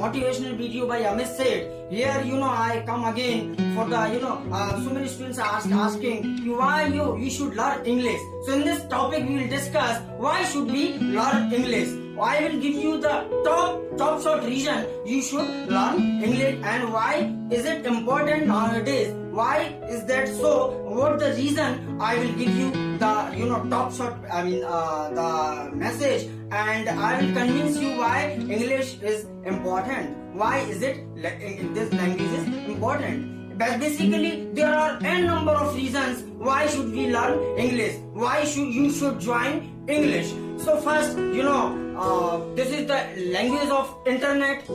motivational video by Amit Seth. Here, I come again for the, so many students are asking why you should learn English. So in this topic, we will discuss why should we learn English. I will give you the top short reason you should learn English and why is it important nowadays. Why is that so? What the reason? I will give you the top short. The message, and I will convince you why English is important. Why is it this language is important? But basically, there are n number of reasons why should we learn English. Why you should join English. So first, this is the language of internet.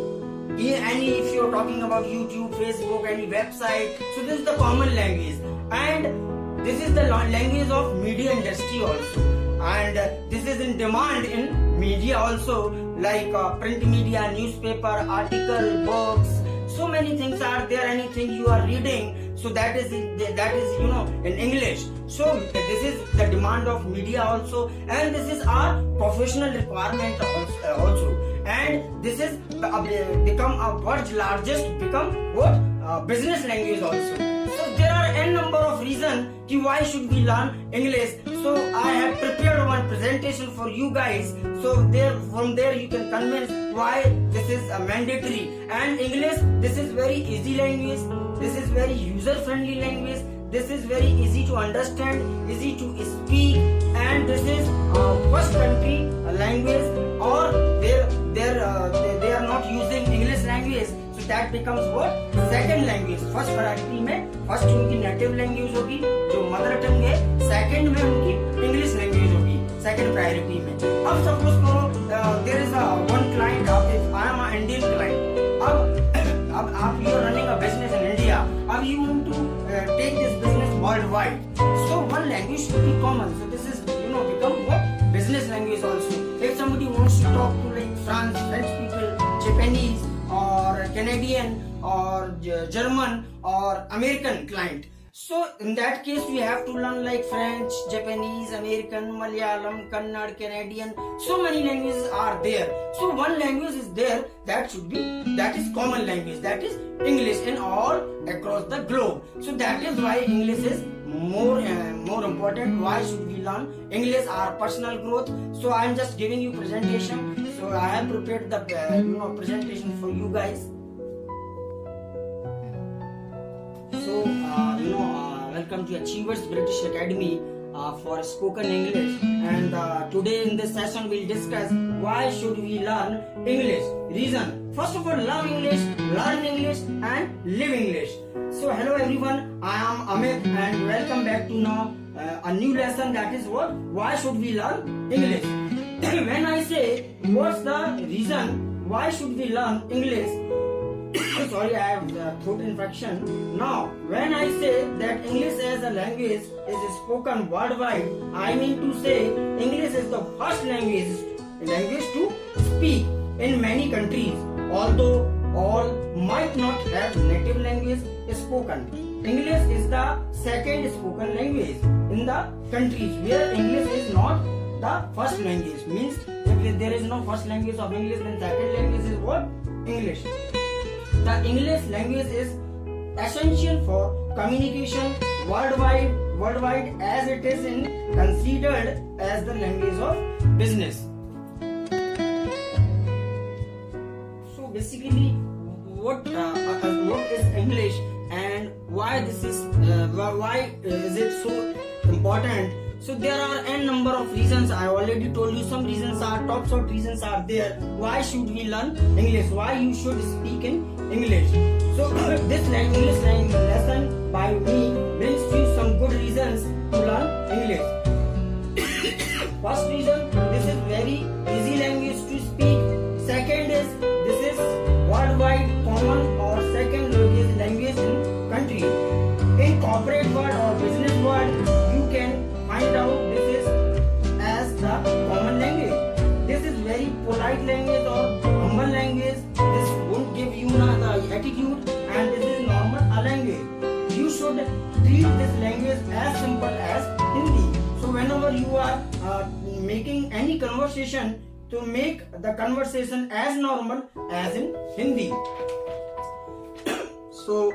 If you're talking about YouTube, Facebook, any website, so this is the common language, and this is the language of media industry also, and this is in demand in media also, like print media, newspaper, article, books. So many things are there. Anything you are reading, so that is in English. So this is the demand of media also, and this is our professional requirement also. And this is become a world's largest business language also. So there are n number of reasons why should we learn English. So I have prepared one presentation for you guys. So from there you can convince why this is mandatory. And English, this is very easy language. This is very user friendly language. This is very easy to understand, easy to speak, and this is first country language, or they are not using English language, so that becomes what? Second language. First priority में first उनकी native language होगी जो mother tongue है, second में उनकी English language होगी second priority में. अब suppose करो there is one client, I am an Indian client. अब you are running a business in India. अब you want to take this business worldwide. So one language should be common. So this is become what? Business language also. If somebody wants to talk to like French people, Japanese or Canadian or German or American client, so in that case we have to learn like French, Japanese, American, Malayalam, Kannada, Canadian. So many languages are there. So one language is there that is common language, that is English in all across the globe. So that is why English is more important. Why should we learn English? Our personal growth. So I am just giving you presentation. So I have prepared the presentation for you guys. So welcome to Achievers British Academy for spoken English, and today in this session we'll discuss why should we learn English. Reason: first of all, learn English, and live English. So hello everyone, I am Amit and welcome back to now a new lesson, that is what? Why should we learn English? When I say what's the reason why should we learn English, sorry, I have throat infection. Now, when I say that English as a language is spoken worldwide, I mean to say English is the first language to speak in many countries. Although all might not have native language spoken, English is the second spoken language in the countries where English is not the first language. Means if there is no first language of English, then second language is what? English. The English language is essential for communication worldwide as it is considered as the language of business. So basically, what is English and why is it so important? So there are n number of reasons. I already told you some reasons are top short reasons are there. Why should we learn English? Why you should speak in English? So this English lesson by me brings you some good reasons to learn English. First reason, this is very easy language to speak. Second is this is worldwide common or second language in country. In corporate world or business world, you can find out this is as the common language. This is very polite language or humble language. This won't give you the attitude, and this is normal language. You should treat this language as simple as Hindi. So whenever you are making any conversation, to make the conversation as normal as in Hindi. So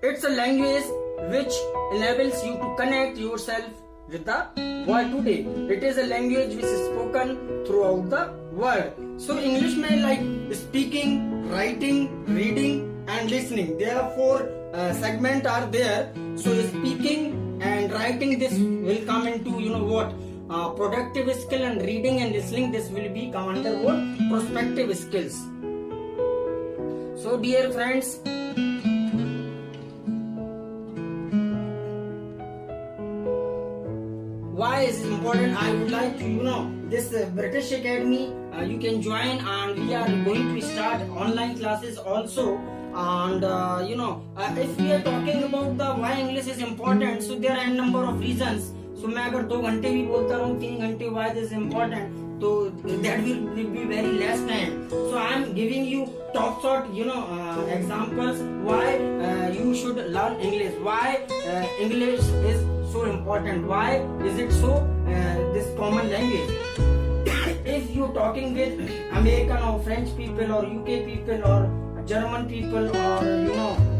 it's a language which enables you to connect yourself with the world today. It is a language which is spoken throughout the world. So English may like speaking, writing, reading and listening. There are four segments are there. So speaking and writing, this will come into what productive skill, and reading and listening, this will be come under what prospective skills. So dear friends, why is it important? I would like to this British Academy you can join, and we are going to start online classes also. And if we are talking about the why English is important, so there are a number of reasons. So मैं अगर 2 घंटे भी बोलता रहूँ, 3 घंटे why this is important, so that will be very less time. So I am giving you top short examples why you should learn English, why English is so important, why is it so this common language. If you talking with American or French people or UK people or German people or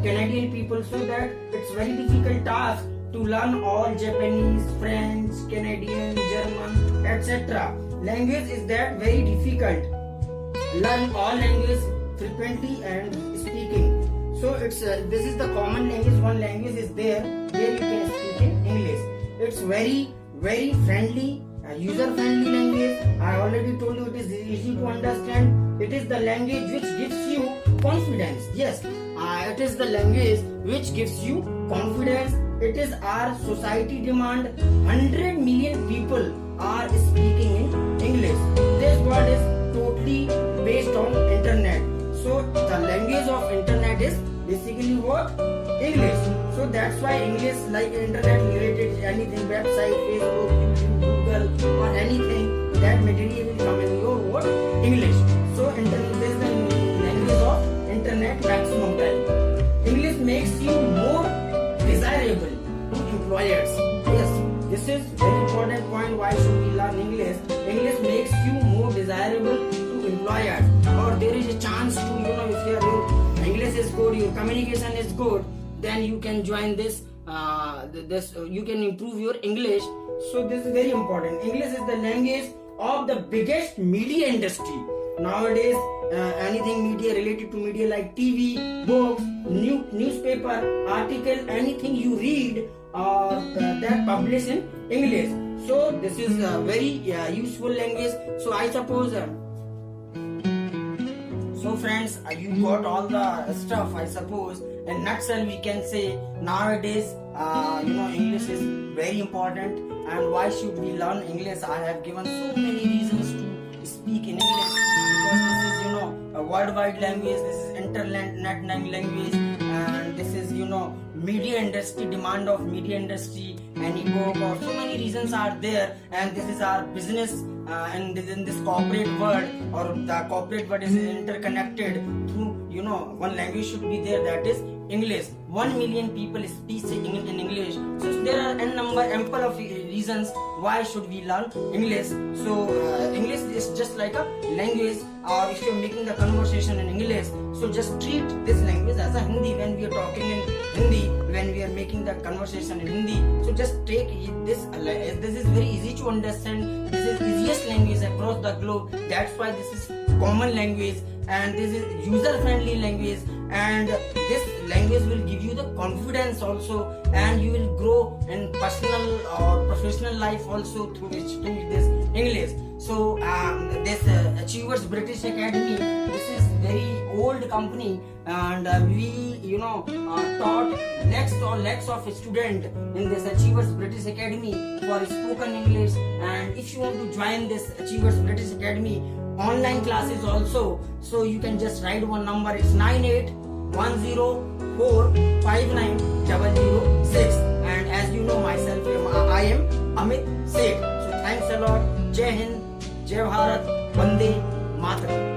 Canadian people, so that it's very difficult task to learn all Japanese, French, Canadian, German, etc. Language is that very difficult. Learn all language frequently and speaking. So it's this is the common language. One language is there where you can speak in English. It's very friendly, user friendly language. I already told you it is easy to understand. It is the language which gives you confidence. Yes, it is the language which gives you confidence. It is our society demand. 100 million people are speaking in English. This word is totally based on internet. So the language of internet is basically what? English. So that's why English, like internet related anything, website, Facebook, YouTube, Google or anything, that material will come in your what? English. So internet is the language of internet maximum time. English makes you more desirable to employers. Yes, this is very important point. Why should we learn English? English makes you more desirable to employers. Or there is a chance to if your English is good, your communication is good, then you can join this. You can improve your English. So this is very important. English is the language of the biggest media industry nowadays. Anything media related to media like TV, books, newspaper, article, anything you read that published in English. So this is a very useful language. So I suppose. So friends, you got all the stuff. I suppose in nutshell we can say nowadays English is very important. And why should we learn English? I have given so many reasons to speak in English, because this is a worldwide language. This is internet language, and this is media industry, demand of media industry, any book or so many reasons are there. And this is our business, and in this corporate world, or the corporate world is interconnected through one language should be there, that is English. 1 million people speak in English. So there are ample of reasons why should we learn English. So English is just like a language, or if you're making the conversation in English, so just treat this language as a Hindi. When we are talking in Hindi, when we are making the conversation in Hindi, so just take this. This is very easy to understand. This is easiest language across the globe. That's why this is common language, and this is user friendly language. And this language will give you the confidence also, and you will grow in personal or professional life also through this English. So this Achievers British Academy, this is very old company, and we taught lakhs of students in this Achievers British Academy for spoken English. And if you want to join this Achievers British Academy online classes also, so you can just write one number. It's 9810459006. And as you know myself, I am Amit Seth. So thanks a lot. Jai Hind, Jai Bharat, Vande Mataram.